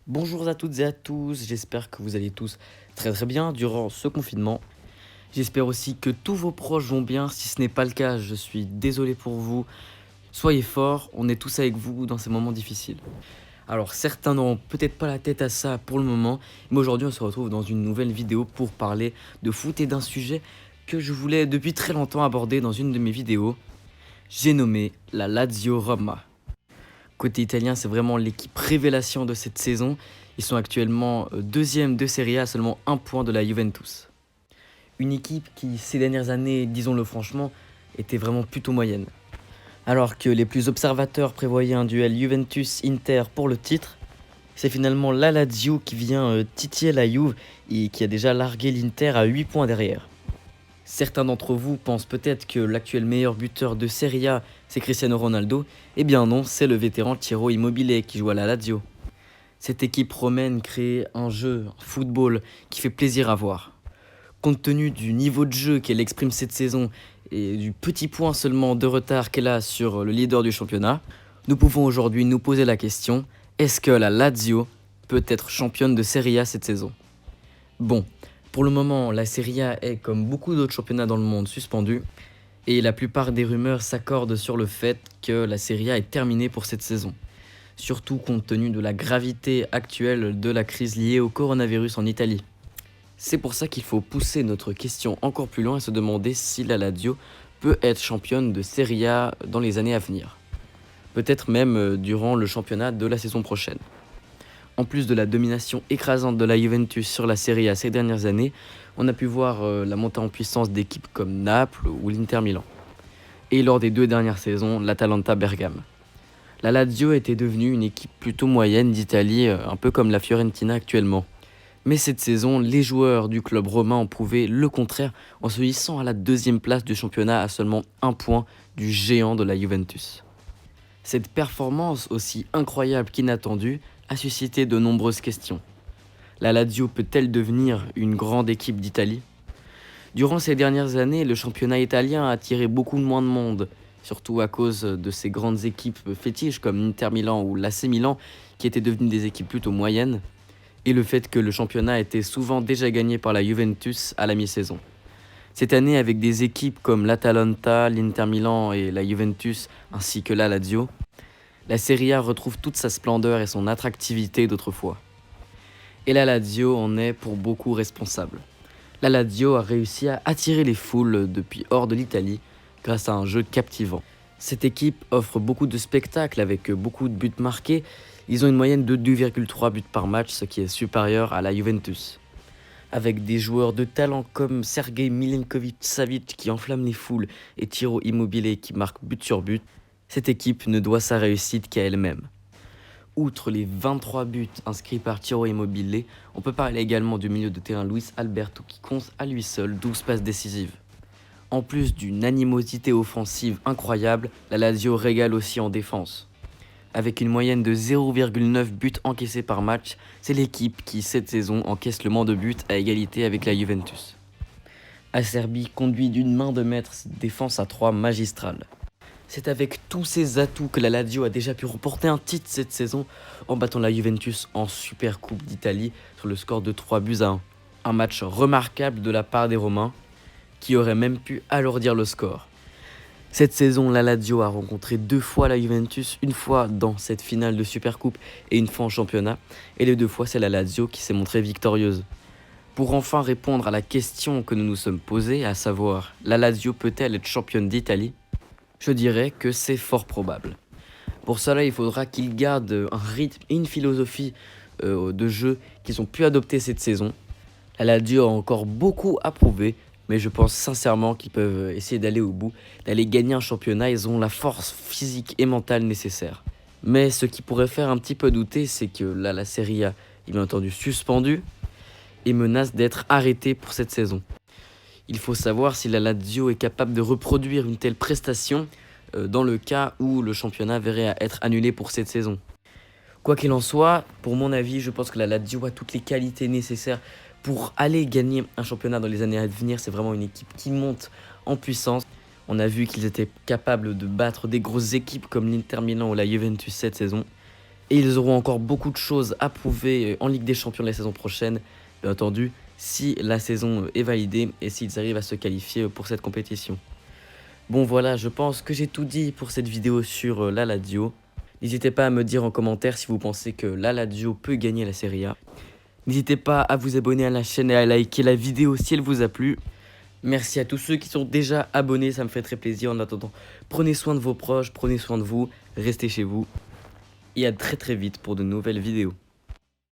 Bonjour à toutes et à tous, j'espère que vous allez tous très bien durant ce confinement. J'espère aussi que tous vos proches vont bien, si ce n'est pas le cas, je suis désolé pour vous. Soyez forts, on est tous avec vous dans ces moments difficiles. Alors certains n'auront peut-être pas la tête à ça pour le moment, mais aujourd'hui on se retrouve dans une nouvelle vidéo pour parler de foot et d'un sujet que je voulais depuis très longtemps aborder dans une de mes vidéos. J'ai nommé la Lazio Roma. Côté italien, c'est vraiment l'équipe révélation de cette saison. Ils sont actuellement deuxième de Serie A à seulement un point de la Juventus. Une équipe qui, ces dernières années, disons-le franchement, était vraiment plutôt moyenne. Alors que les plus observateurs prévoyaient un duel Juventus-Inter pour le titre, c'est finalement la Lazio qui vient titiller la Juve et qui a déjà largué l'Inter à 8 points derrière. Certains d'entre vous pensent peut-être que l'actuel meilleur buteur de Serie A, c'est Cristiano Ronaldo. Eh bien non, c'est le vétéran Ciro Immobile qui joue à la Lazio. Cette équipe romaine crée un jeu, un football, qui fait plaisir à voir. Compte tenu du niveau de jeu qu'elle exprime cette saison et du petit point seulement de retard qu'elle a sur le leader du championnat, nous pouvons aujourd'hui nous poser la question, est-ce que la Lazio peut être championne de Serie A cette saison ? Bon, pour le moment, la Serie A est, comme beaucoup d'autres championnats dans le monde, suspendue, et la plupart des rumeurs s'accordent sur le fait que la Serie A est terminée pour cette saison. Surtout compte tenu de la gravité actuelle de la crise liée au coronavirus en Italie. C'est pour ça qu'il faut pousser notre question encore plus loin et se demander si la Lazio peut être championne de Serie A dans les années à venir. Peut-être même durant le championnat de la saison prochaine. En plus de la domination écrasante de la Juventus sur la Serie A ces dernières années, on a pu voir la montée en puissance d'équipes comme Naples ou l'Inter Milan. Et lors des 2 dernières saisons, l'Atalanta Bergame. La Lazio était devenue une équipe plutôt moyenne d'Italie, un peu comme la Fiorentina actuellement. Mais cette saison, les joueurs du club romain ont prouvé le contraire en se hissant à la 2e place du championnat à seulement 1 point du géant de la Juventus. Cette performance aussi incroyable qu'inattendue a suscité de nombreuses questions. La Lazio peut-elle devenir une grande équipe d'Italie ? Durant ces dernières années, le championnat italien a attiré beaucoup moins de monde, surtout à cause de ces grandes équipes fétiches comme l'Inter Milan ou l'AC Milan, qui étaient devenues des équipes plutôt moyennes, et le fait que le championnat était souvent déjà gagné par la Juventus à la mi-saison. Cette année, avec des équipes comme l'Atalanta, l'Inter Milan et la Juventus, ainsi que la Lazio, la Serie A retrouve toute sa splendeur et son attractivité d'autrefois. Et la Lazio en est pour beaucoup responsable. La Lazio a réussi à attirer les foules depuis hors de l'Italie grâce à un jeu captivant. Cette équipe offre beaucoup de spectacles avec beaucoup de buts marqués. Ils ont une moyenne de 2,3 buts par match, ce qui est supérieur à la Juventus. Avec des joueurs de talent comme Sergej Milinkovic-Savic qui enflamme les foules et Ciro Immobile qui marque but sur but, cette équipe ne doit sa réussite qu'à elle-même. Outre les 23 buts inscrits par Ciro Immobile, on peut parler également du milieu de terrain Luis Alberto qui compte à lui seul 12 passes décisives. En plus d'une animosité offensive incroyable, la Lazio régale aussi en défense. Avec une moyenne de 0,9 buts encaissés par match, c'est l'équipe qui, cette saison, encaisse le moins de buts à égalité avec la Juventus. Acerbi conduit d'une main de maître cette défense à 3 magistrale. C'est avec tous ces atouts que la Lazio a déjà pu remporter un titre cette saison en battant la Juventus en Super Coupe d'Italie sur le score de 3-1. Un match remarquable de la part des Romains qui aurait même pu alourdir le score. Cette saison, la Lazio a rencontré 2 fois la Juventus, une fois dans cette finale de Supercoupe et une fois en championnat, et les 2 fois c'est la Lazio qui s'est montrée victorieuse. Pour enfin répondre à la question que nous nous sommes posée, à savoir, la Lazio peut-elle être championne d'Italie ? Je dirais que c'est fort probable. Pour cela, il faudra qu'ils gardent un rythme et une philosophie de jeu qu'ils ont pu adopter cette saison. La Lazio a encore beaucoup à prouver, mais je pense sincèrement qu'ils peuvent essayer d'aller au bout, d'aller gagner un championnat. Ils ont la force physique et mentale nécessaire. Mais ce qui pourrait faire un petit peu douter, c'est que là, la Serie A est bien entendu suspendue et menace d'être arrêtée pour cette saison. Il faut savoir si la Lazio est capable de reproduire une telle prestation dans le cas où le championnat verrait à être annulé pour cette saison. Quoi qu'il en soit, pour mon avis, je pense que la Lazio a toutes les qualités nécessaires pour aller gagner un championnat dans les années à venir. C'est vraiment une équipe qui monte en puissance. On a vu qu'ils étaient capables de battre des grosses équipes comme l'Inter Milan ou la Juventus cette saison. Et ils auront encore beaucoup de choses à prouver en Ligue des Champions la saison prochaine, bien entendu, si la saison est validée et s'ils arrivent à se qualifier pour cette compétition. Bon voilà, je pense que j'ai tout dit pour cette vidéo sur la Lazio. N'hésitez pas à me dire en commentaire si vous pensez que la Lazio peut gagner la Serie A. N'hésitez pas à vous abonner à la chaîne et à liker la vidéo si elle vous a plu. Merci à tous ceux qui sont déjà abonnés, ça me fait très plaisir. En attendant, prenez soin de vos proches, prenez soin de vous, restez chez vous. Et à très vite pour de nouvelles vidéos.